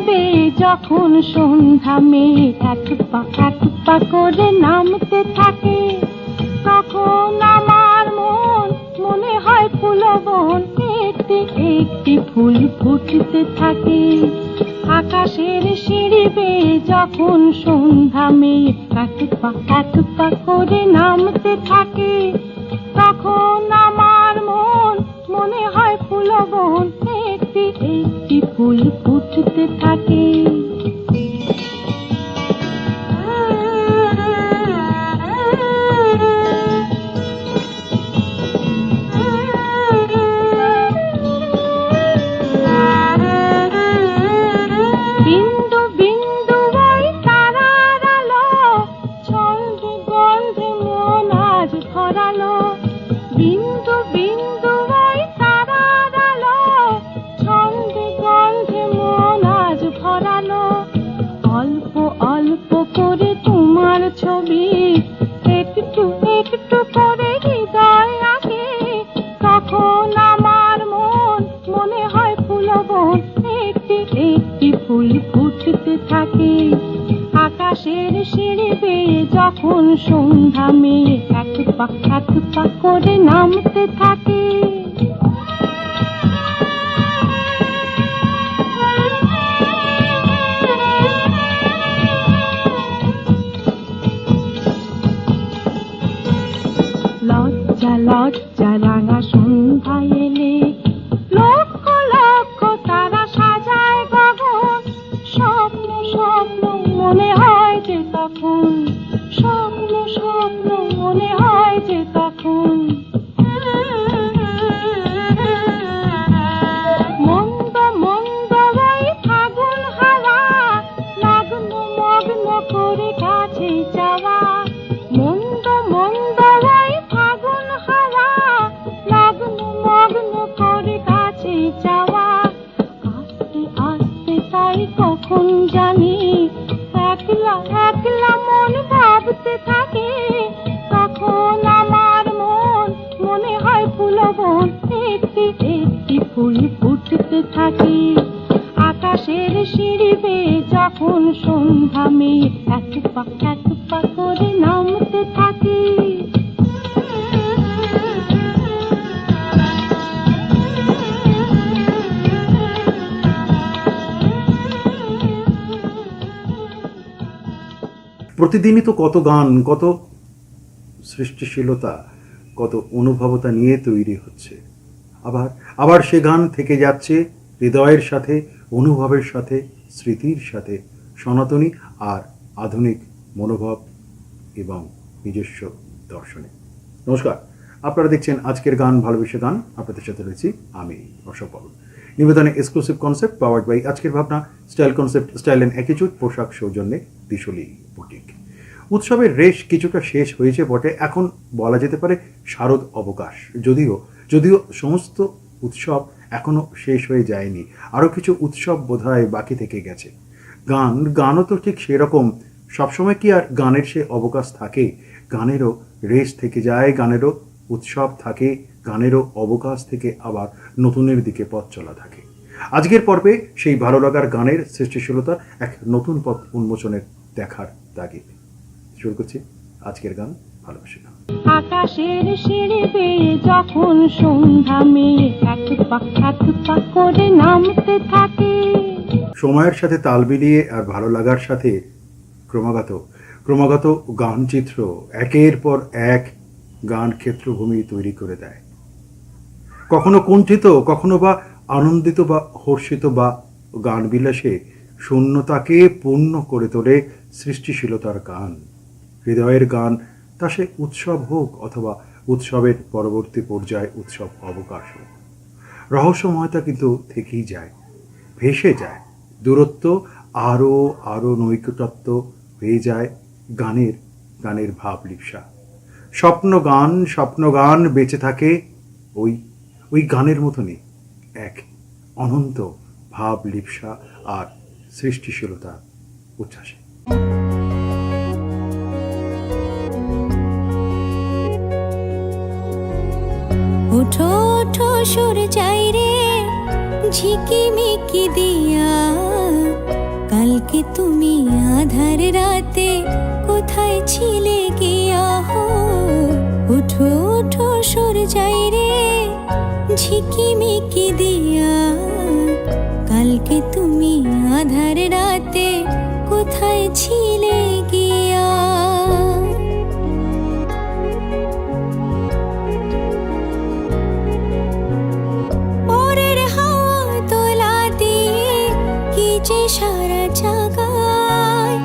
বেয়ে যখন সন্ধ্যা মেয়ে এক পা করে নামতে থাকে, তখন আমার মনে হয় ফুলবন একটি একটি ফুল ফুটতে থাকে। আকাশের সিঁড়ি বেয়ে যখন সন্ধ্যা মেয়ে এক পা করে নামতে থাকে, তখন আমার মনে হয় ফুলবন একটি একটি ফুল ফুটতে থাকে। বিন্দু বিন্দু ওই তারার আলো, ছন্দে গন্ধে মন আজ ভরালো। বিন্দু বিন্দু ওই তারার আলো, ছন্দে গন্ধে মন আজ ভরালো। অল্প অল্প করে তোমার ছবি একটু একটু করে হৃদয় আঁকে, তখন আমার মনে হয় ফুলবন একটি একটি ফুল ফুটতে থাকে। আকাশের সিঁড়ি বেয়ে যখন সন্ধ্যা মেয়ে এক পা করে নামতে থাকে। লজ্জা লজ্জা রাঙা সন্ধ্যা এলে লক্ষ লক্ষ তারা সাজায় গগন। স্বপ্ন স্বপ্ন মনে হয় যে তখন, স্বপ্ন স্বপ্ন মনে হয় যে তখন। মন্দ মন্দ ওই ফাগুন হাওয়া, নগ্ন মগ্ন করে কাছে যাওয়া। মন্দ মন্দ ওই ফাগুন হাওয়া, নগ্ন মগ্ন করে কাছে যাওয়া। আস্তে আস্তে তাই কখন জানি একলা একলা মন ভাবতে থাকে, তখন আমার মনে হয় ফুলবন একটি একটি ফুল ফুটতে থাকে। আকাশের সিঁড়ি বেয়ে যখন সন্ধ্যা মেয়ে এক পা করে নামতে থাকে। প্রতিদিনই তো কত গান, কত সৃষ্টিশীলতা, কত অনুভবতা নিয়ে তৈরি হচ্ছে। আবার সে গান থেকে যাচ্ছে হৃদয়ের সাথে, অনুভবের সাথে, স্মৃতির সাথে, সনাতনী আর আধুনিক মনোভাব এবং নিজস্ব দর্শনে। নমস্কার, আপনারা দেখছেন আজকের গান ভালোবেসে গান। আপনাদের সাথে রয়েছি আমি অশোক বাবু। নিবেদনে এক্সক্লুসিভ কনসেপ্ট পাওয়ার্ড বাই আজকের ভাবনা style concept, style and attitude, পোশাক সৌজন্যে দিশলি বুটিক। উৎসবের রেশ কিছুটা শেষ হয়েছে বটে, এখন বলা যেতে পারে শারদ অবকাশ। যদিও সমস্ত উৎসব এখনো শেষ হয়ে যায়নি, আরও কিছু উৎসব বোধহয় বাকি থেকে গেছে। গানও তো ঠিক সেরকম। সবসময় কি আর গানের সে অবকাশ থাকে? গানেরও রেশ থেকে যায়, গানেরও উৎসব থাকে, গানেরও অবকাশ থেকে আবার নতুনের দিকে পথ চলা থাকে। আজকের পর্বে সেই ভালো লাগার গানের সৃষ্টিশীলতার এক নতুন পথ উন্মোচনের দেখার তাগিদ। শুরু করছি আজকের গান ভালোবেসে গান। আকাশের সিঁড়ি বেয়ে যখন সন্ধ্যা মেয়ে এক পা করে নামতে থাকে। সময়ের সাথে তাল মিলিয়ে আর ভালো লাগার সাথে ক্রমাগত গানচিত্র একের পর এক গান ক্ষেত্রভূমি তৈরি করে দেয়। কখনো কুণ্ঠিত, কখনো বা আনন্দিত বা হর্ষিত বা গান বিলাসে শূন্যতাকে পূর্ণ করে তোলে সৃষ্টিশীলতার গান। হৃদয়ের গান, তা সে উৎসব হোক অথবা উৎসবের পরবর্তী পর্যায়ে উৎসব অবকাশ হোক, রহস্যময়তা কিন্তু থেকেই যায়, ভেসে যায়। দূরত্ব আরও নৈকটত্ব হয়ে যায় গানের ভাব লিপসা। স্বপ্ন গান বেঁচে থাকে ওই গানের মতনই, এক অনন্ত ভাব লিপসা আর সৃষ্টিশীলতা উচ্ছ্বাসে। ওঠো ওঠো সুর চাই রে ঝিকিমিকি দিয়া, কালকে তুমি আধার রাতে কোথায় ছিলে গিয়া হো ওঠো ওঠো সর যাই রে ঝিকিমিকি দিয়া কালকে তুমি আধার রাতে কোথায় ছিলে গিয়া পরের হাওয়া তোলা দিয়ে কি যে সারা জাগায়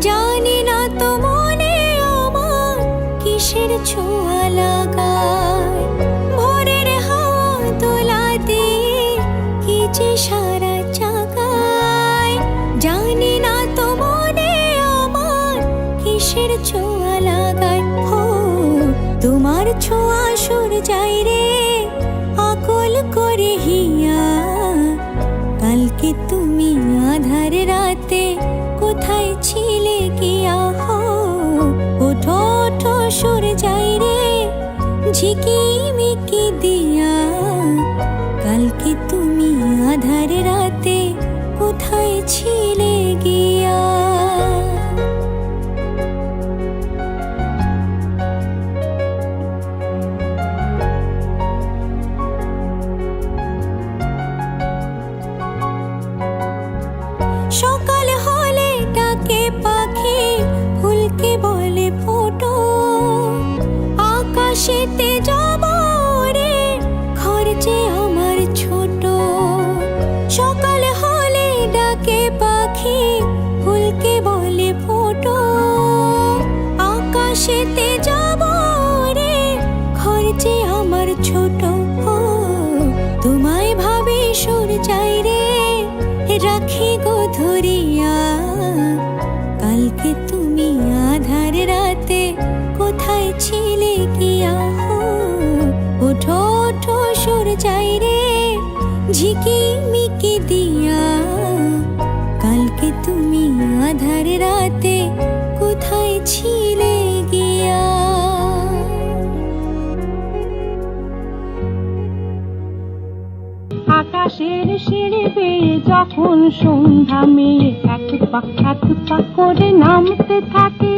জানি না তো মনে আমার কিসের ছোঁয়া লাগায় ভোরের হাওয়া তোলা দিয়ে কি যে সারা জাগায় জানি না তো মনে আমার কিসের ছোঁয়া লাগায় হো তোমার ছোঁয়া সর যাই রে আকল করে হিয়া কালকে তুমি আধার রাতে কোথায় ছিলে গিয়া হো ওঠো ওঠো সর যাই রে ঝিকিমিকি দিয়া কালকে তুমি আধার রাতে কোথায় ছিলে গিয়া সকাল হলে ডাকে পাখি ফুলকে বলে ফোটো আকাশেতে যাব রে ঘর যে আমার ছোট সকাল হলে ডাকে পাখি ফুলকে বলে ফোটো আকাশেতে যাব রে ঘর যে আমার ছোট ও তোমায় ভাবে সর যাই রে রাখি গো ধরিয়া কালকে তুমি আধার রাতে কোথায় ছিলে গিয়া হো ওঠো ওঠো সর যাই রে ঝিকিমিকি দিয়া কালকে তুমি আধার রাতে কোথায় ছিলে গিয়া আকাশের সিঁড়ি বেয়ে যখন সন্ধ্যা মেয়ে এক পা করে নামতে থাকে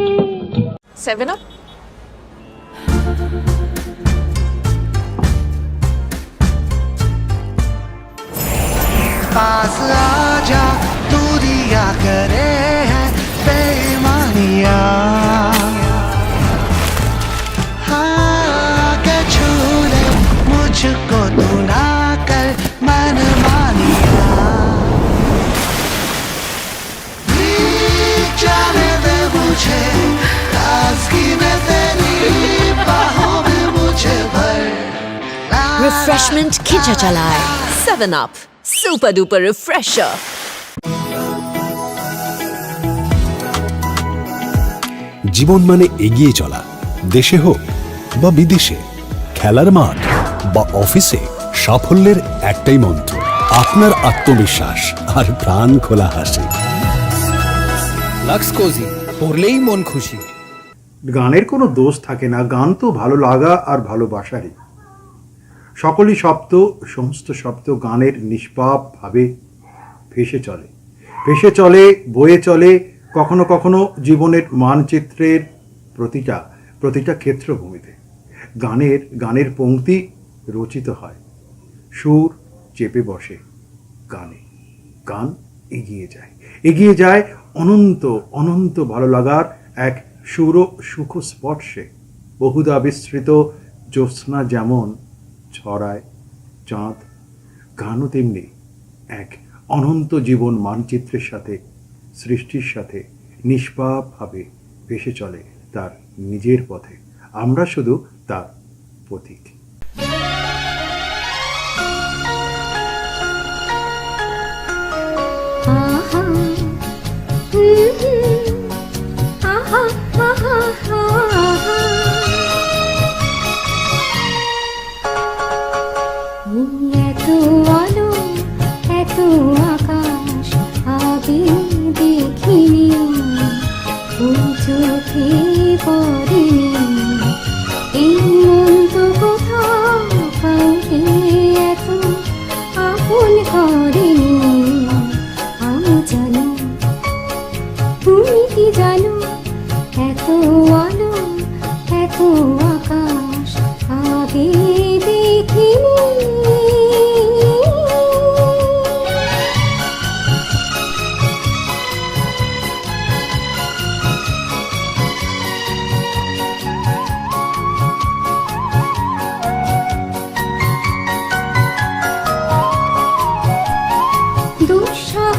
7 Up पास आजा तू दिया करे है बेईमानिया हाँ के छू ले मुझको तू ना कर मन मानिया जाने दे मुझे ताज़गी में तेरी बाहों में मुझे भर Refreshment खींचा चलाए 7 Up Super Duper Refresher জীবন মানে এগিয়ে চলা দেশে হোক বা বিদেশে খেলার মাঠ বা অফিসে সাফল্যের একটাই মন্ত্র আপনার আত্মবিশ্বাস আর প্রাণ খোলা হাসি লাক্স কোজি পড়লেই মন খুশি গানের কোনো দোষ থাকে না গান তো ভালো লাগা আর ভালোবাসারই সকলই শব্দ সমস্ত শব্দ গানের নিষ্পাপভাবে ভেসে চলে বয়ে চলে কখনো কখনো জীবনের মানচিত্রের প্রতিটা ক্ষেত্রভূমিতে গানের পংক্তি রচিত হয় সুর চেপে বসে গান এগিয়ে যায় অনন্ত ভালো লাগার এক সুখ স্পর্শে বহুদা বিস্তৃত জ্যোৎস্না যেমন ছড়ায় চাঁদ গানও তেমনি এক অনন্ত জীবন মানচিত্রের সাথে সৃষ্টির সাথে নিষ্পাপভাবে ভেসে চলে তার নিজের পথে আমরা শুধু তার পথিক এত আলো এত আকাশ আগে দেখিনি চোখে পড়েনি এই মন তো কোথাও কাউকে এত আপন করেনি আমি জানি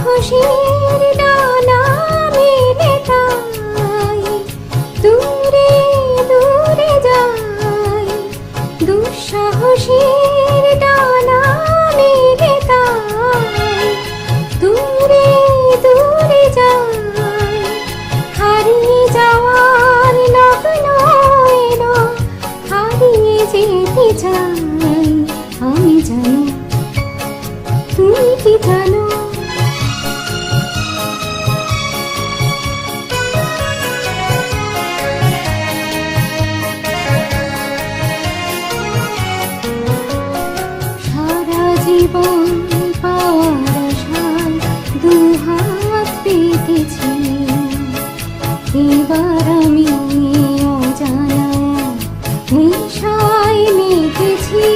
দুঃসাহসীর ডানা মেলে তাই দূরে দূরে যাই, দুঃসাহসীর ডানা মেলে তাই দূরে দূরে যাই, হারিয়ে যাওয়ার লগ্ন এলো, হারিয়ে যেতে চাই। আমি জানি, তুমি কি জানো? সারা জীবন পাওয়ার আশায় দুহাত পেতেছি, এবার আমি অজানা নেশায় মেতেছি।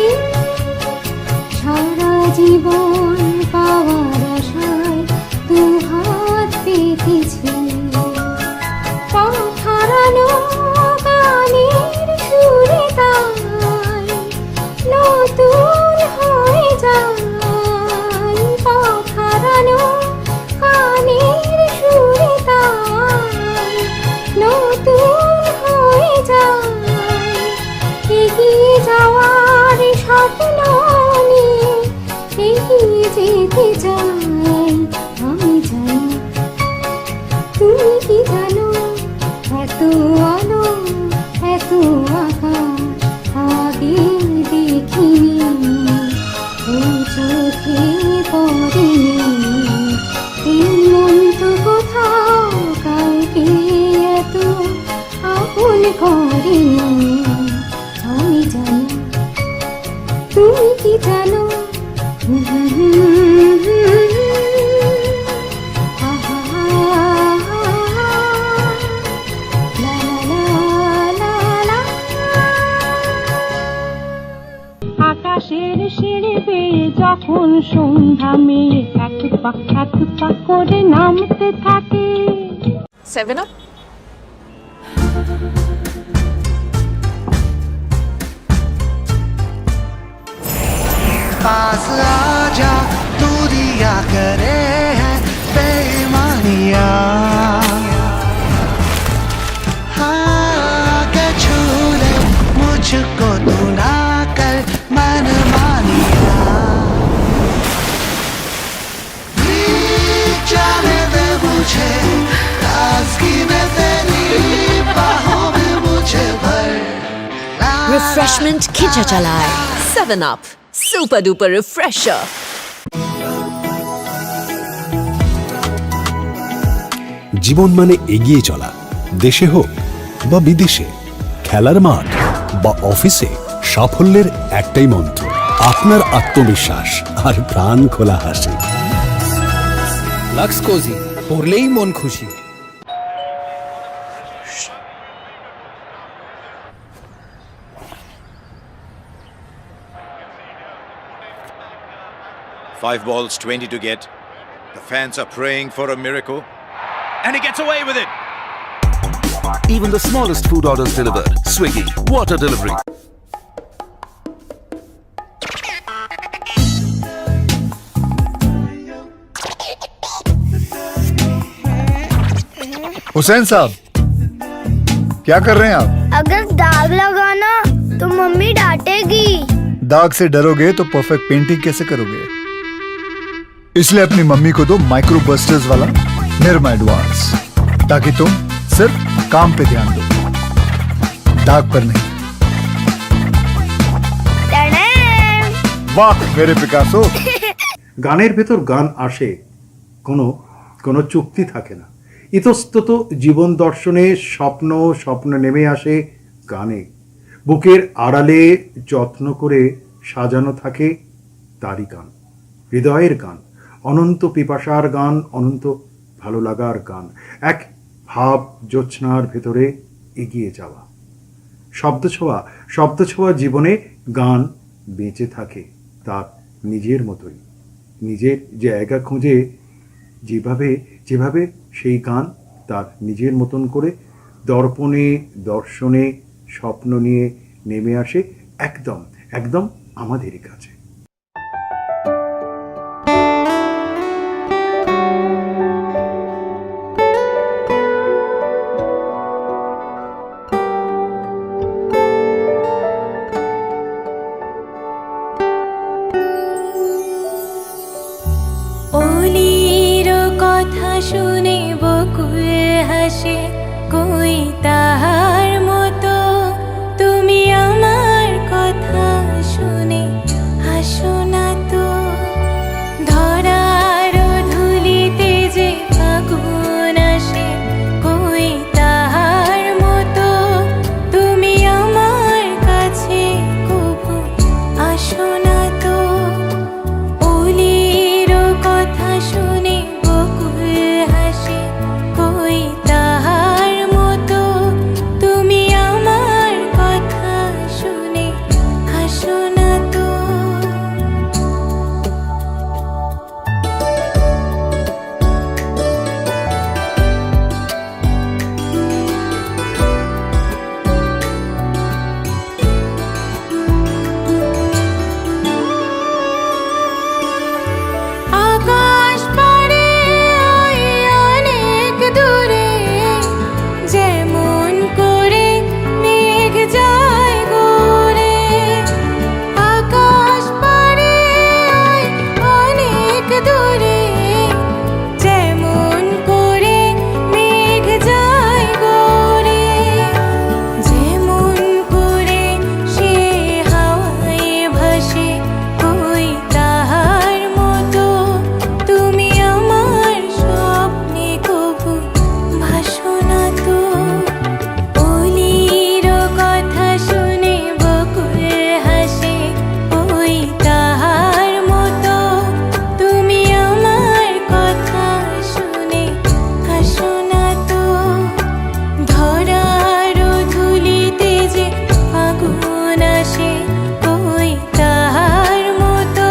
সারা জীবন পাওয়ার আশায় দুহাত পেতেছি, পথ হারানো গানের সুরে তাই নতুন হয়ে যায়, পথ হারানো গানের সুরে তাই নতুন হয়ে যায়, এগিয়ে যাওয়ার স্বপ্ন নিয়ে এগিয়ে যেতে চাই। আমি জানি, তুমি কি জানো? এত আলো এত আকাশ আগে দেখিনি, ও চোখে পড়েনি, এমন তো কোথাও কাউকে এত আপন করেনি। আমি জানি, তুমি কি জানো? আকাশের সিঁড়ি বেয়ে যখন সন্ধ্যা মেয়ে এক পা করে নামতে থাকে। 7 Up. पास आजा, दूरिया करे है बेईमानिया, हाँ के छू ले मुझको तू ना कर मनमानिया, जाने दे मुझे ताज़गी में तेरी बाहों में मुझे भर। Refreshment Khicha Chalai. 7 Up. Super duper refresher. জীবন মানে এগিয়ে চলা, দেশে হোক বা বিদেশে, খেলার মাঠ বা অফিসে, সাফল্যের একটাই মন্ত্র, আপনার আত্মবিশ্বাস আর প্রাণ খোলা হাসি। লাক্স কোজি, পরলেই মন খুশি। Five balls, 20 to get. The fans are praying for a miracle. And he gets away with it. Even the smallest food orders delivered. Swiggy, water delivery. Hussain साहब, क्या कर रहे हैं आप? अगर दाग लगाना तो मम्मी डांटेगी। दाग से डरोगे तो परफेक्ट पेंटिंग कैसे करोगे? इसलिए अपनी मम्मी को दो माइक्रो बस्टर्स वाला निरमा एडवांस, ताकि तुम सिर्फ काम पे ध्यान दो, दाग पर नहीं। वाह मेरे पिकासो। গানের ভেতর গান আসে, কোনো কোনো চুক্তি থাকে না, ইতস্তত জীবন দর্শনে স্বপ্ন স্বপ্ন নেমে আসে গানে, বুকের আড়ালে যত্ন করে সাজানো থাকে তারই গান, হৃদয়ের গান, অনন্ত পিপাসার গান, অনন্ত ভালো লাগার গান, এক ভাব জ্যোৎস্নার ভেতরে এগিয়ে যাওয়া, শব্দ ছোঁয়া জীবনে গান বেঁচে থাকে তার নিজের মতোই, নিজের জায়গা খুঁজে যেভাবে সেই গান তার নিজের মতন করে দর্পণে দর্শনে স্বপ্ন নিয়ে নেমে আসে একদম একদম আমাদেরই কাছে। ওলির কথা শুনে বকুল হাসে, কই তাহার মতো তুমি আমার কথা শুনে হাসো না তো। ধরার ধুলিতে যে ফাগুন আসে, কই তাহার মতো তুমি আমার কাছে কভু আসো না তো। ওলির কথা শুনে বকুল হাসে, কই তাহার মতো তুমি আমার কথা শুনে হাসো না তো। আকাশ পারে ওই অনেক দূরে, যেমন করে মেঘ যায় ঘুরে। আকাশ পারে ওই অনেক দূরে, যেমন করে মেঘ যায় ঘুরে। যেমন করে সে হাওয়ায় ভাসে, কই তাহার মতো তুমি আমার স্বপ্নে কভু ভাসো না তো। ওলির কথা শুনে বকুল হাসে, কই তাহার মতো তুমি আমার কথা শুনে হাসো না তো। ধরার ধুলিতে যে ফাগুন আসে, কই তাহার মতো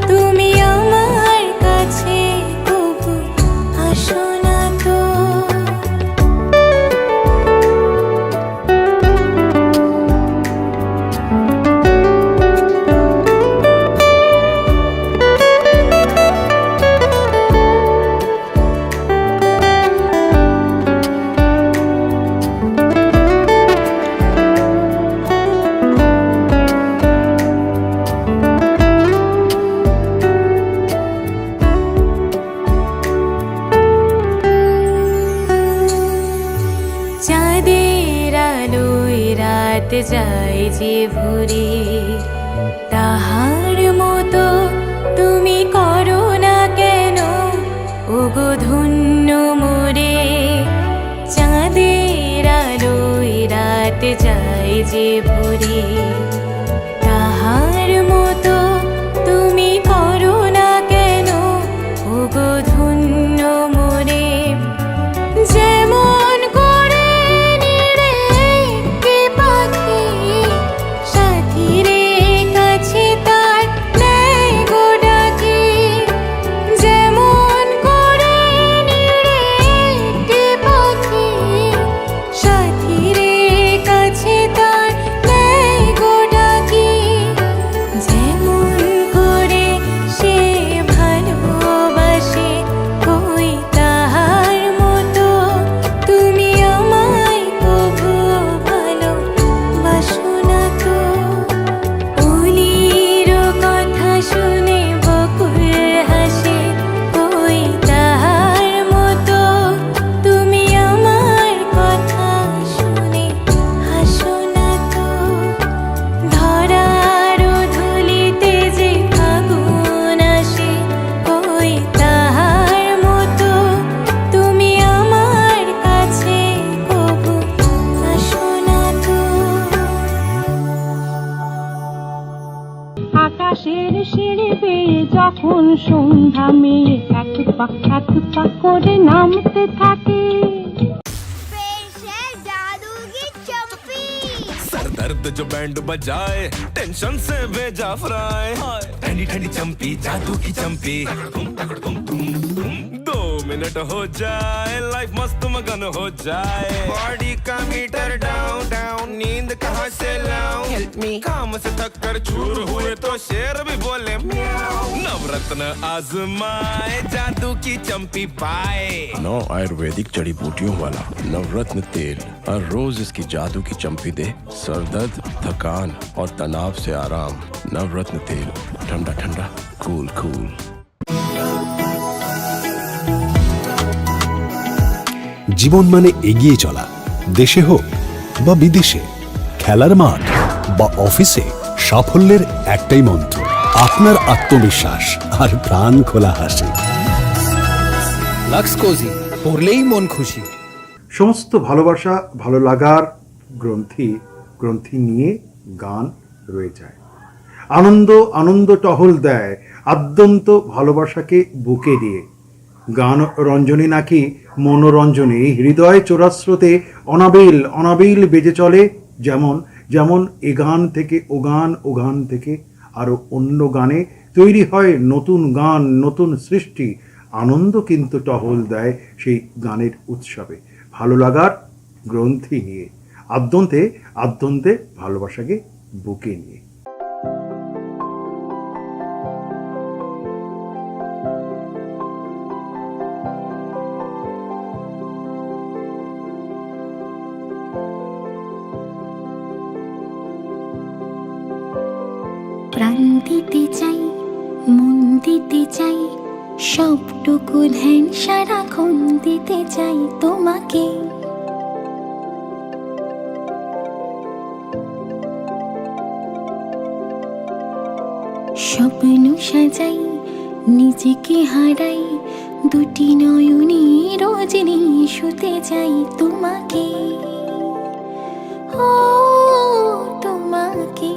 তুমি আমার কাছে কভু আসো না তো। চাঁদের আলোয় রাত যায় যে ভরে, তাহার মতো তুমি করো না কেন ওগো ধন্য মোরে। চাঁদের আলোয় রাত যায় যে ভরে, তাহার মতো তুমি করো না কেন ওগো ধন্য মোরে। যেমন করে নিরে একটি পাখি সাথীরে কাছে তার নেয় গো ডাকি। যেমন করে নিরে একটি পাখি সাথীরে কাছে তার নেয় গো ডাকি। যেমন করে সে ভালোবাসে, কই তাহার মতো তুমি আমায় কভু ভালোবাসো না তো। ওলির কথা শুনে বকুল হাসে, কই তাহার মতো তুমি আমার কথা শুনে হাসো না তো। ধরার ধুলিতে যে ফাগুন আসে, কই তাহার মতো তুমি আমার কাছে কভু আসো না তো। আকাশের সিঁড়ি বেয়ে যখন সন্ধ্যা মেয়ে এক পা করে নামতে থাকে। जादू की चप्पी सर दर्द जो बैंड बजाए, टेंशन से भेजा फ्राई। ठंडी ठंडी चंपी, जादू की चंपी, 2 मिनट हो जाए लाइफ मस्त मगन हो जाए। बॉडी का मीटर डाउन डाउन, नींद कहाँ से लाऊं, हेल्प मी। काम से थक कर चूर हुए तो शेर भी बोले म्याऊं। नवरत्न आजमाए, जादू की चंपी पाए। 9 आयुर्वेदिक जड़ी बूटियों वाला नवरत्न तेल हर रोज इसकी जादू की चंपी दे सर दर्द, थकान और तनाव से आराम। नवरत्न तेल, ठंडा ठंडा, कूल कूल। জীবন মানে এগিয়ে চলা, দেশে হোক বা বিদেশে, খেলার মাঠ বা অফিসে, সাফল্যের একটাই মন্ত্র, আপনার আত্মবিশ্বাস আর প্রাণ খোলা হাসি। লাক্স কোজি, পড়লেই মন খুশি। সমস্ত ভালোবাসা, ভালো লাগার গ্রন্থি নিয়ে গান রয়ে যায়। আনন্দ টহল দেয় আদ্যন্ত ভালোবাসাকে বুকে দিয়ে। গান রঞ্জনী নাকি মনোরঞ্জনী, হৃদয় চোরাস্রোতে অনাবিল বেজে চলে। যেমন এ গান থেকে ও গান থেকে আরো অন্য গানে তৈরি হয় নতুন গান, নতুন সৃষ্টি। আনন্দ কিন্তু টহল দেয় সেই গানের উৎসবে, ভালো লাগার গ্রন্থি নিয়ে, আদ্যন্তে ভালোবাসাকে বুকে নিয়ে। প্রাণ দিতে চাই, মন দিতে চাই, সবটুকু ধ্যান সারাক্ষণ দিতে চাই তোমাকে। স্বপ্ন সাজাই, নিজেকে হারাই, দুটি নয়নে রজনী শুতে যাই তোমাকে, ও তোমাকে।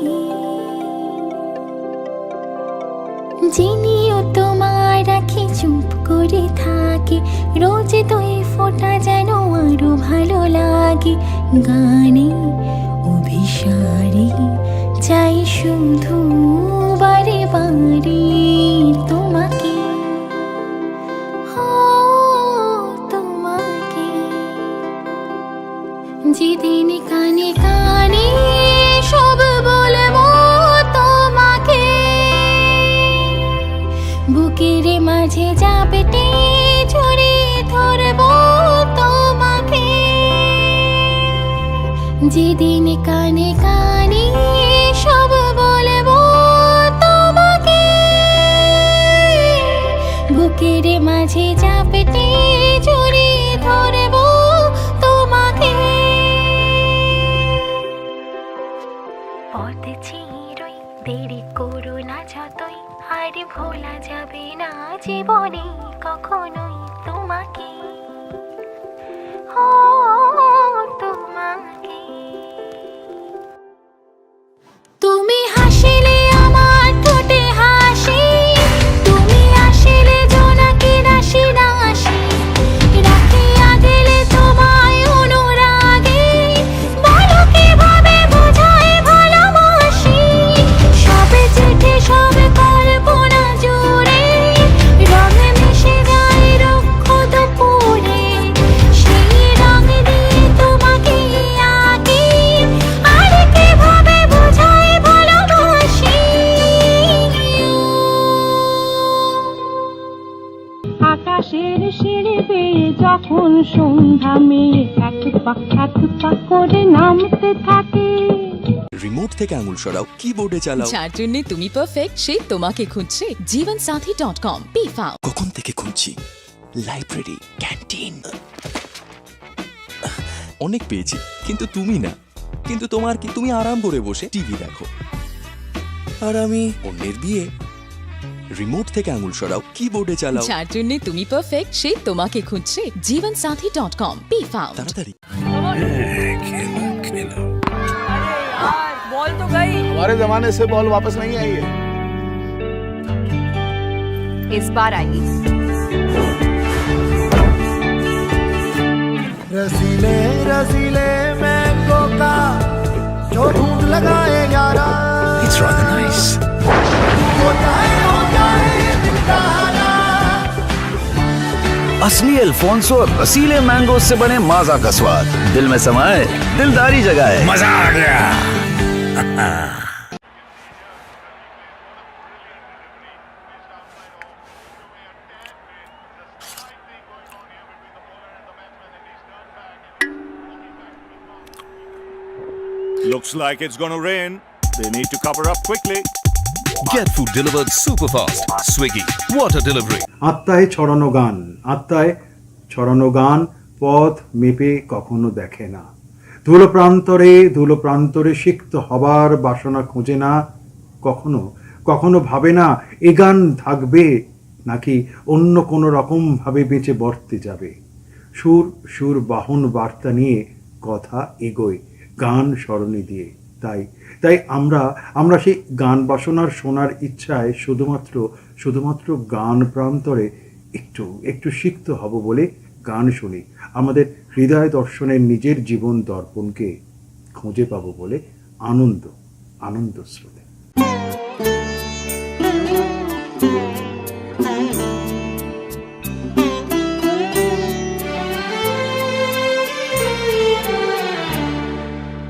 যিনিও তোমার রাখি চুপ করে থাকে, রোজ দুই ফোঁটা যেন আরো ভালো লাগে। গানে অভিসারে চাই শুধু বারে বারে তোমাকে, ও তোমাকে। যেদিন কানে কানে সব বলবো তোমাকে, বুকের মাঝে চাপটে জড়িয়ে ধরবো তোমাকে। যেদিন কানে কানে সব বলবো তোমাকে, বুকের মাঝে চাপটে জড়িয়ে ধরবো তোমাকে। পথ চিরই দেরি করো না যতই, আর ভোলা যাবে না জীবনে কখনোই তোমাকে, ও তোমাকে। তুমি হাসিলে আমার ঠোঁটে হাসি, তুমি আসিলে জোনাকি রাশি রাশি, রাখিয়া গেলে তোমায় অনুরাগে, বলো কিভাবে বোঝাই ভালোবাসি। সবে চিঠি সব কল্পনা জুড়ে, রঙ মিশে যায় রুক্ষ দুপুরে, সেই রঙ দিয়ে তোমাকে আঁকি, আর কিভাবে বোঝাই ভালোবাসি। আকাশের সিঁড়ি বেয়ে যখন সন্ধ্যা মেয়ে এক পা করে নামতে থাকে। রিমোট থেকে আঙুল সরাও, কিবোর্ডে চালাও। যার জন্য তুমি পারফেক্ট, সে তোমাকে খুঁজছে। জীবনসাথী.com বি ফাউন্ড। কখন থেকে খুঁজছি? লাইব্রেরি, ক্যান্টিন, অনেক পেয়েছি, কিন্তু তুমি না। কিন্তু তোমার কি? তুমি আরাম করে বসে টিভি দেখো, আর আমি অন্যের বিয়ে। রিমোট থেকে আঙুল সরাও, কিবোর্ডে চালাও। যার জন্য তুমি পারফেক্ট, সে তোমাকে খুঁজছে। জীবনসাথী.com বি ফাউন্ড। তাড়াতাড়ি। বল তো গई। हमारे जमाने से बॉल वापस नहीं आई है। इस बार आएगी। रसीले रसीले मैंगो का जो ढूंढ लगाए यारा, It's rather nice. होता है दिलदारा। असली अल्फोंसो और रसीले मैंगो से बने माजा का स्वाद दिल में समाए, दिलदारी जगाए। मजा आ गया। Looks like it's gonna rain. They need to cover up quickly. Get food delivered super fast. Swiggy, water delivery. আত্মায় ছড়ানো গান পথ মেপে কখনো দেখে না, ধুলো প্রান্তরে সিক্ত হবার বাসনা খোঁজে না, কখনো কখনো ভাবে না এ গান থাকবে নাকি অন্য কোনো রকম ভাবে বেঁচে বর্তে যাবে। সুর সুর বাহন বার্তা নিয়ে কথা এগোয় গান স্মরণে দিয়ে। তাই আমরা সেই গান বাসনার শোনার ইচ্ছায় শুধুমাত্র গান প্রান্তরে একটু সিক্ত হব বলে গান শুনি, আমাদের হৃদয় দর্শনের নিজের জীবন দর্পণকে খুঁজে পাবো বলে আনন্দ স্রোতে।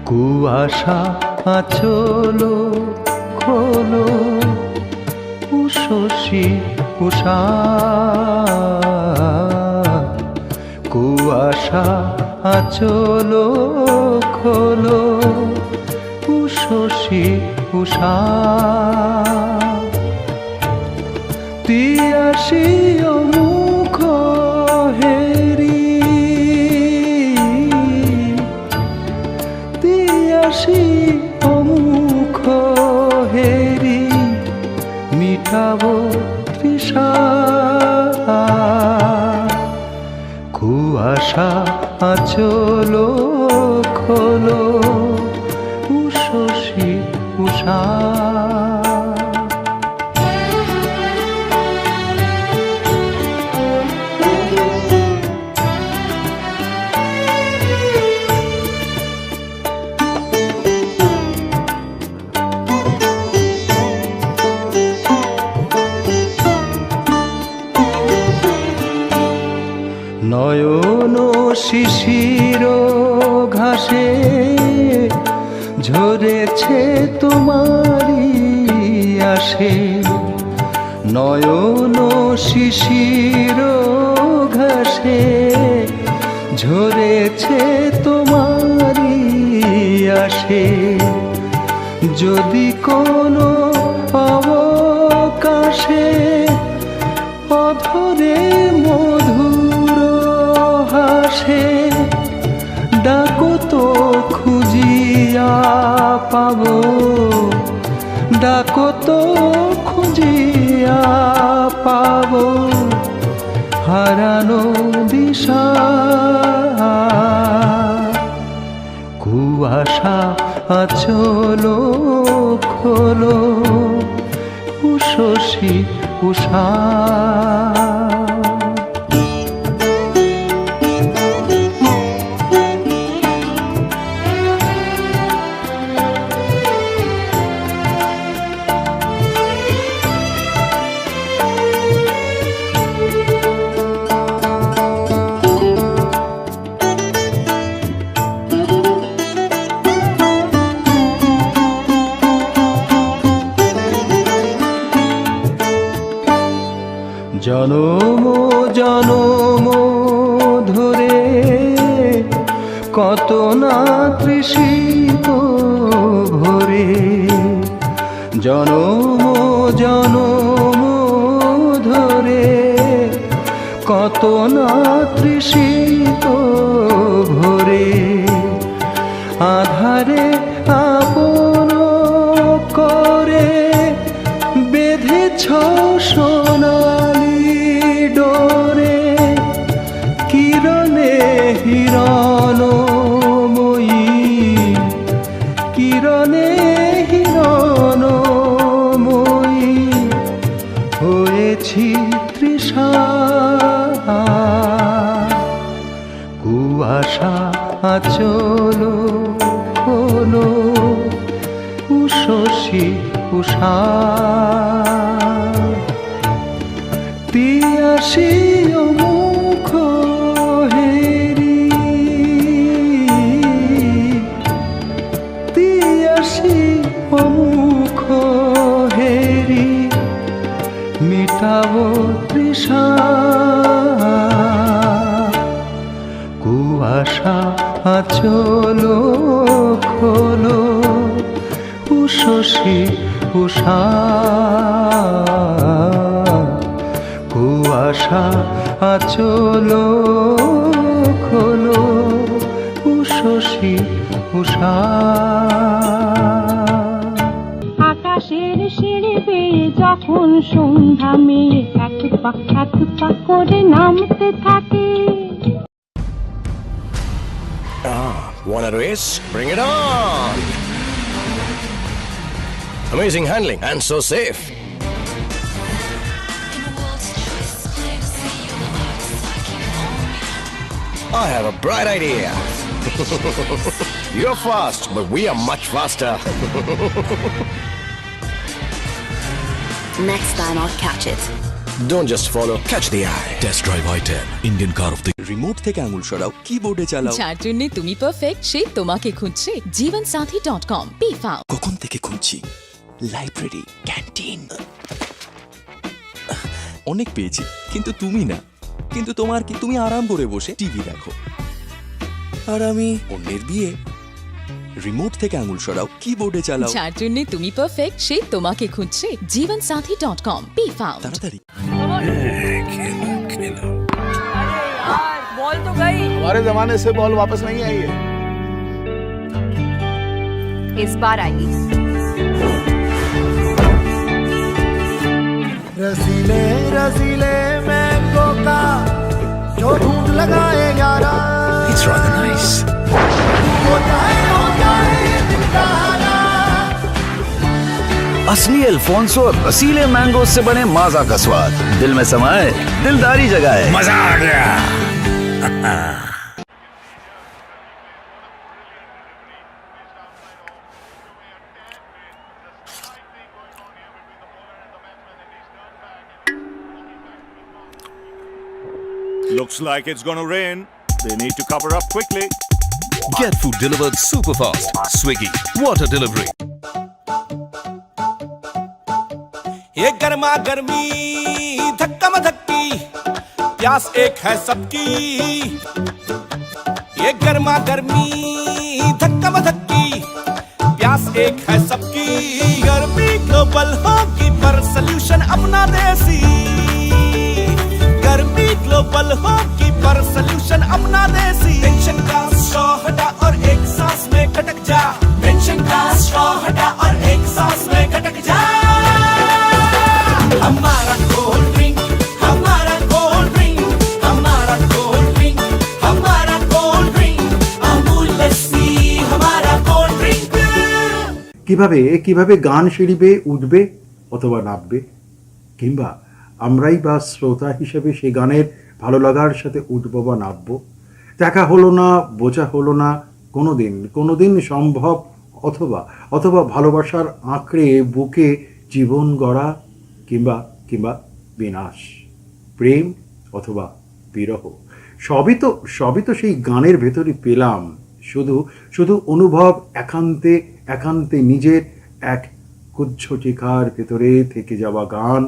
কুয়াশা আচলো খোলো উষসী উষা, কুয়াশা আচলো খোলো উষসী উষা, তিয়াসী মুখ হেরি তিয়াসী মুখ হেরি মিটাবো তৃষা, কুয়াশা আচলো খোলো উষসী উষা। নয়ন শিশির ঘাসে ঝরেছে তোমারি আসে, নয়ন শিশির ঘাসে ঝরেছে তোমারি আসে, যদি কোনো অবকাশে অধরে মধুর হাসে, ডাকো তো খুঁজিয়া পাবো, ডাকো তো খুঁজিয়া পাবো হারানো দিশা, কুয়াশা আচলো খোলো উষসী উষা। জনম জনম ধরে কত না তৃষিত ভরে, জনম জনম ধরে কত না তৃষিত ভরে, আধারে আপন করে বেঁধেছ সোনালি ডোরে, কিরণে হিরণময়ী কিরণে হিরণময়ী হয়েছি তৃষা, কুয়াশা আচলো খোলো উষসী উষা, তিয়াসী মুখ হেরি তিয়াসী মুখ হেরি মিটাবো তৃষা, কুয়াশা আচলো খোলো উষসী উষা, কুয়াশা আচল খোলো উষসী উষা আকাশের সিঁড়ি বেয়ে যখন সন্ধ্যা মেয়ে এক পা করে নামতে থাকে। Want a race? Bring it on! Amazing handling and so safe. I have a bright idea. You're fast, but we are much faster. Next time I'll catch it. Don't just follow, catch the eye. Test Drive i10, Indian car of the remote থেকে আঙুল সরাও, কিবোর্ডে চালাও। যার জন্য তুমি perfect সেই তোমাকে খুঁজছে জীবনসাথী.com বি ফাউন্ড। কখন থেকে খুঁজছি? লাইব্রেরি, ক্যান্টিন, অনেক পেয়েছি, কিন্তু তুমি না। কিন্তু তোমার কি? তুমি আরাম করে বসে টিভি দেখো, আর আমি অন্যের বিয়ে। রিমোট থেকে আঙুল সরাও, কিবোর্ডে চালাও। যার জন্য তুমি পারফেক্ট সেই তোমাকে খুঁজছে জীবনসাথী.com বি ফাউন্ড। তাড়াতাড়ি। বল তো ভাই, हमारे जमाने से बॉल वापस नहीं आई है। इस बार आएगी। रसीले रसीले मैंगो का जो ढूंढ लगाए यारा It's rather nice. होता है दिलदारा। असली अल्फोंसो और रसीले मैंगो से बने माजा का स्वाद दिल में समाए, दिलदारी जगाए। मजा आ गया। Looks like it's gonna rain. They need to cover up quickly. Get food delivered super fast. Swiggy, water delivery. ये गर्मा गर्मी धक्का मधक्की प्यास एक है सबकी। ये गर्मा गर्मी धक्का मधक्की प्यास एक है सबकी। गर्मी ग्लोबल होगी पर सल्यूशन अपना देसी। गर्मी ग्लोबल होगी पर सल्यूशन अपना देसी। टेंशन का स्ट्रॉ हटा और एक सांस में खटक जा। टेंशन का स्ट्रॉ हटा और एक सांस में खटक जा। हमारा कोल्ड ड्रिंक, हमारा कोल्ड ड्रिंक, हमारा कोल्ड ड्रिंक, हमारा कोल्ड ड्रिंक, अमूल लस्सी हमारा कोल्ड ड्रिंक। কিভাবে গান সিঁড়ি বেয়ে উঠবে অথবা নামবে, কিংবা আমরাই বা শ্রোতা হিসেবে সেই গানের ভালো লাগার সাথে উঠব বা নামব। দেখা হলো না, বোঝা হলো না কোনোদিন সম্ভব, অথবা ভালোবাসার আঁকড়ে বুকে জীবন গড়া, কিংবা বিনাশ, প্রেম অথবা বিরহ, সবই তো সেই গানের ভেতরই পেলাম। শুধু অনুভব একান্তে নিজের এক কুজ্ঝটিকার ভেতরে থেকে যাওয়া গান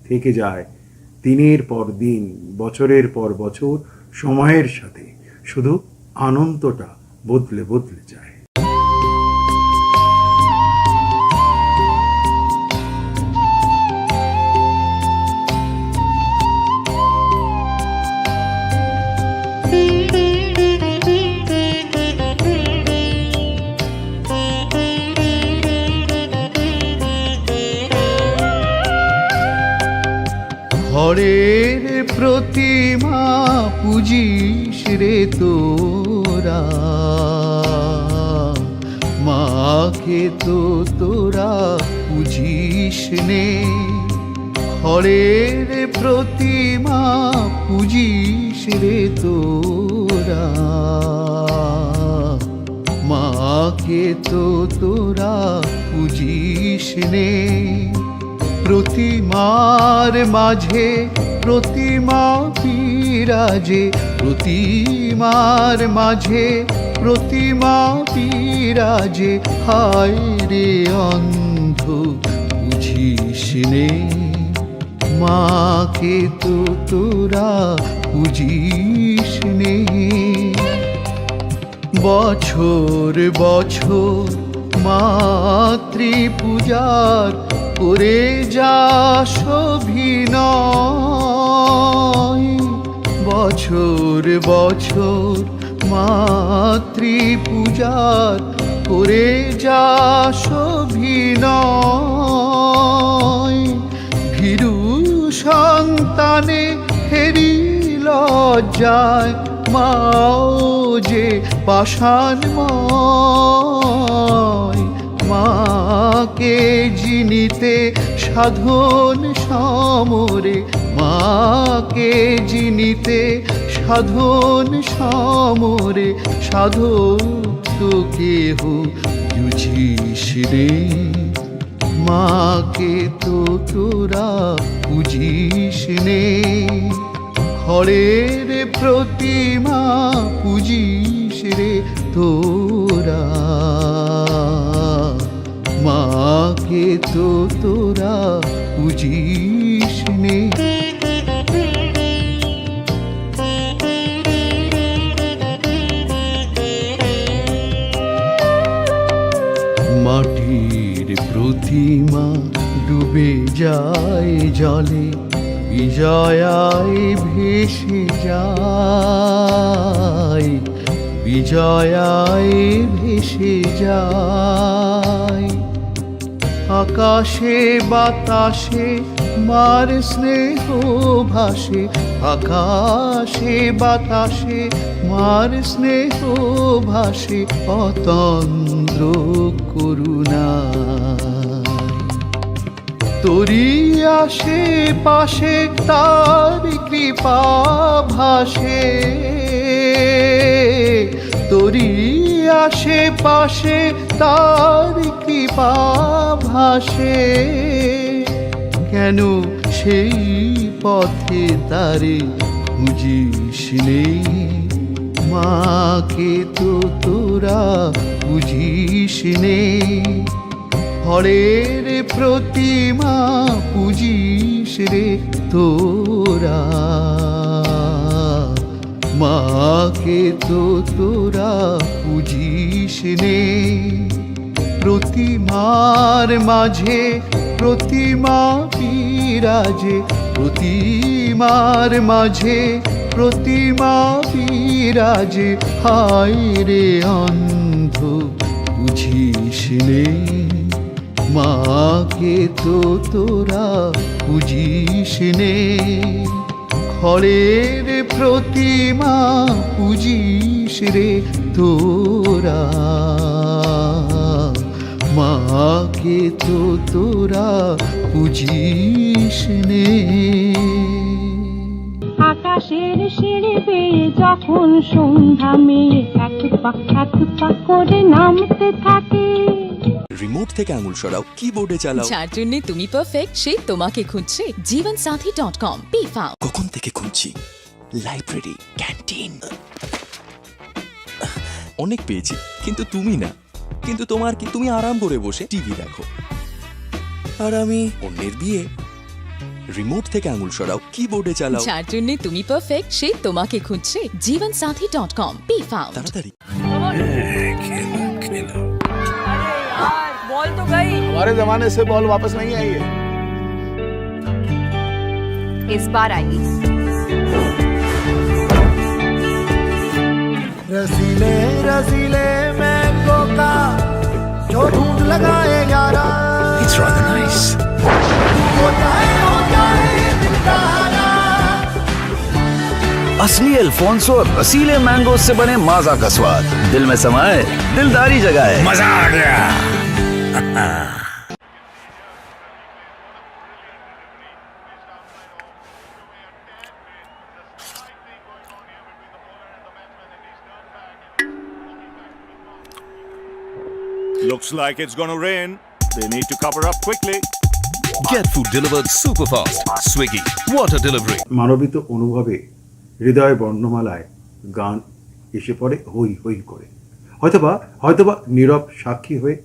থেকে যায় দিনের পর দিন, বছরের পর বছর, সময়ের সাথে শুধু আনন্দটা বদলে যায়। ঘরের প্রতিমা পুজিস রে তোরা, মাকে তো তোরা পুজিস নে। ঘরের প্রতিমা পুজিস রে তোরা, মাকে তো তোরা পুজিস নে। প্রতিমার মাঝে প্রতিমা বিরাজে, প্রতিমার মাঝে প্রতিমা বিরাজে। হায় রে অন্ধ বুঝিস নে, মাকে তো তোরা বুঝিস নে। বছর বছর মাতৃ পূজার করে যাস অভিনয়, বছর বছর মাতৃপূজার করে যাস অভিনয়, ভীরু সন্তানে হেরি লজ্জায় মাও যে পাষাণময়, মাকে জিনিতে সাধন সমরে, মাকে জিনিতে সাধন সমরে, সাধক তো কেহ বুঝিস রে, মাকে তো তোরা বুঝিস নে, খড়ের প্রতিমা পুজিস রে তোরা, মাকে তো তোরা পুজিস নে। মাটির প্রতিমা ডুবে যায় জলে, বিজয়ায় ভেসে যায়, বিজয়ায় ভেসে যায়, আকাশে বাতাসে মার স্নেহ ভাসে, আকাশে বাতাসে মার স্নেহ ভাসে, অতন্দ্র করুণা তোরি আসে পাশে তার কৃপা ভাসে, তোরি আসে পাশে তার কৃপা ভাসে, কেন সেই পথে তারে বুঝিস নে, মাকে তো তোরা বুঝিস নে, হরের প্রতিমা পুজিস রে তোরা, মাকে তো তোরা পুজিস নে, প্রতিমার মাঝে প্রতিমা বিরাজে, প্রতিমার মাঝে প্রতিমা বিরাজে, হায় রে অন্ধ বুঝিস নে, মাকে তো তোরা বুঝিস নে, খড়ের প্রতিমা পুজিস রে তোরা, মাকে তো তোরা বুঝিস নে। আকাশের সিঁড়ি বেয়ে যখন সন্ধ্যা মেয়ে এক পা করে নামতে থাকে, রিমোট থেকে আঙুল সরাও, কিবোর্ডে চালাও। যার জন্য তুমি পারফেক্ট সে তোমাকে খুঁজছে জীবনসাথী.com। Be found. কখন থেকে খুঁজছি? লাইব্রেরি, ক্যান্টিন, অনেক পেয়েছি, কিন্তু তুমি না। কিন্তু তোমার কি? তুমি আরাম করে বসে টিভি দেখো, আর আমি অন্যের বিয়ে। রিমোট থেকে আঙুল সরাও, কিবোর্ডে চালাও। যার জন্য তুমি পারফেক্ট সে তোমাকে খুঁজছে জীবনসাথী.com। Be found. তাড়াতাড়ি। বল তো গई, हमारे जमाने से बॉल वापस नहीं आई है। इस बार आएगी। रसीले रसीले मैंगो का जो ढूंढ लगाए यारा, It's rather nice. होता है दिलदारा। असली अल्फोंसो और रसीले मैंगो से बने माजा का स्वाद दिल में समाए, दिलदारी जगाए। मजा आ गया। Looks like it's gonna rain. They need to cover up quickly. Get food delivered super fast. Swiggy, water delivery. মানবিত অনুভবে হৃদয় বর্ণমালায় গান এসে পড়ে হই হই করে, হয়তোবা নীরব সাক্ষী হয়ে।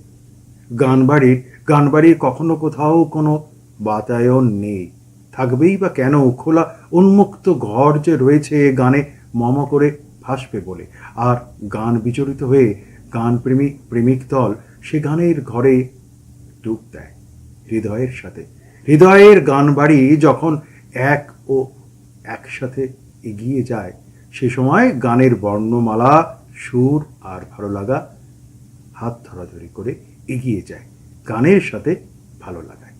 গান বাড়ির কখনো কোথাও কোনো বাতায়ন নেই, থাকবেই বা কেন? খোলা উন্মুক্ত ঘর যে রয়েছে গানে মম করে ভাসবে বলে, আর গান বিচলিত হয়ে গান প্রেমিক দল সে গানের ঘরে ডুব দেয়। হৃদয়ের সাথে। হৃদয়ের গান বাড়ি যখন এক ও একসাথে এগিয়ে যায়, সে সময় গানের বর্ণমালা, সুর আর ভালো লাগা হাত ধরাধরি করে এগিয়ে যায় গানের সাথে ভালো লাগায়।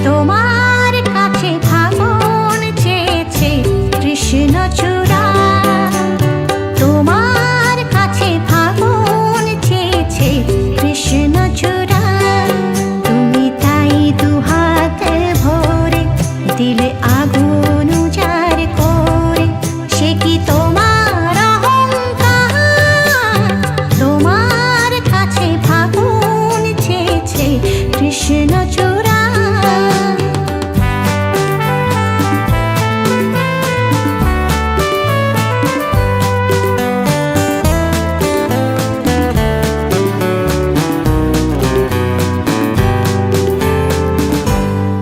তোমার কাছে ফাগুন চেয়েছে কৃষ্ণচূড়া, তোমার কাছে ফাগুন চেয়েছে কৃষ্ণচূড়া, তুমি তাই দুহাত ভরে দিলে আগুন উজাড় করে, সে কি তোমার অহংকার? তোমার কাছে ফাগুন চেয়েছে কৃষ্ণচূড়া।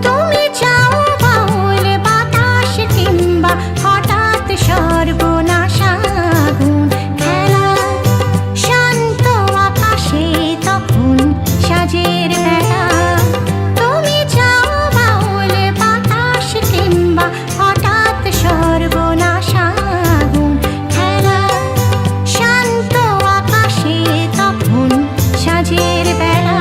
তুমি চাও বাউল বাতাস কিংবা হঠাৎ সর্বনাশ আগুন খেলা, শান্ত আকাশে তখন সাজের বেলা। তুমি চাও বাউল বাতাস কিংবা হঠাৎ সর্বনাশ আগুন খেলা, শান্ত আকাশে তখন সাজের বেলা।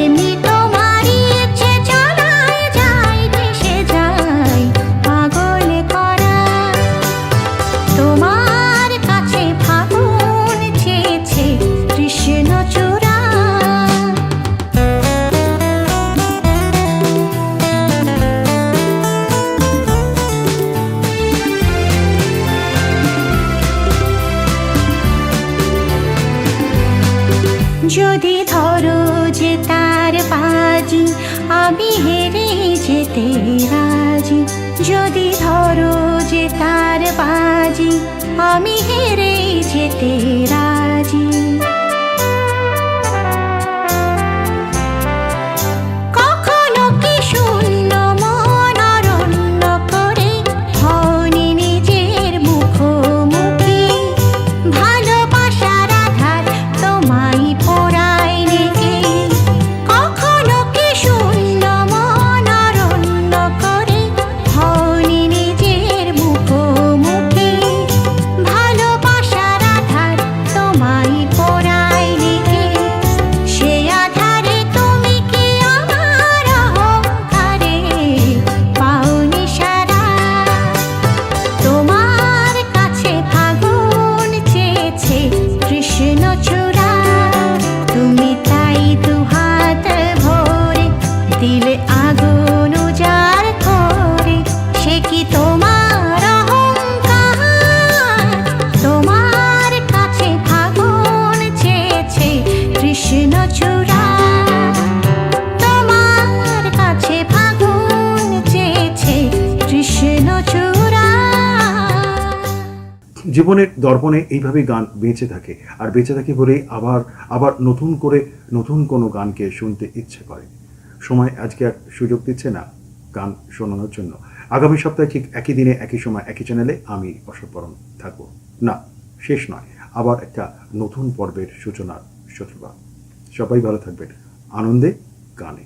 এমনি তোমারই ইচ্ছে চলায় যায়, ভেসে যায় পাগল করা। তোমার কাছে ফাগুন চেয়েছে কৃষ্ণচূড়া। যদি ধরো যে তার বাজি, আমি হেরে যেতে রাজি। যদি ধরো যে তার বাজি, আমি হেরে যেতে রাজি। কখনো কি শূন্য মন অরণ্য করে হওনি নিজের মুখোমুখি, ভালোবাসার আধার তোমায় পোড়ায় রেখে। কখনো কি শূন্য মন অরণ্য করে হওনি নিজের মুখোমুখি, ভালোবাসার আধার তোমায় পোড়ায় রেখে। সে আধারে তুমি কি আমার অহংকারে পাওনি সারা? তোমার কাছে ফাগুন চেয়েছে কৃষ্ণচূড়া, তুমি তাই দুহাত ভরে দিলে আগুন উজাড় করে, সে কি তোমার অহংকার? তোমার কাছে ফাগুন চেয়েছে কৃষ্ণচূড়া, তোমার কাছে ফাগুন চেয়েছে কৃষ্ণচূড়া। জীবনের দর্পণে এইভাবে গান বেঁচে থাকে, আর বেঁচে থাকে বলেই আবার নতুন করে নতুন কোনো গানকে শুনতে ইচ্ছে করে। সময় আজকে আর সুযোগ দিচ্ছে না গান শোনানোর জন্য। আগামী সপ্তাহে ঠিক একই দিনে একই সময় একই চ্যানেলে আমি অশোক থাকবো। না, শেষ নয়, আবার একটা নতুন পর্বের সূচনার শত্রুবাদ। সবাই ভালো থাকবেন, আনন্দে গানে।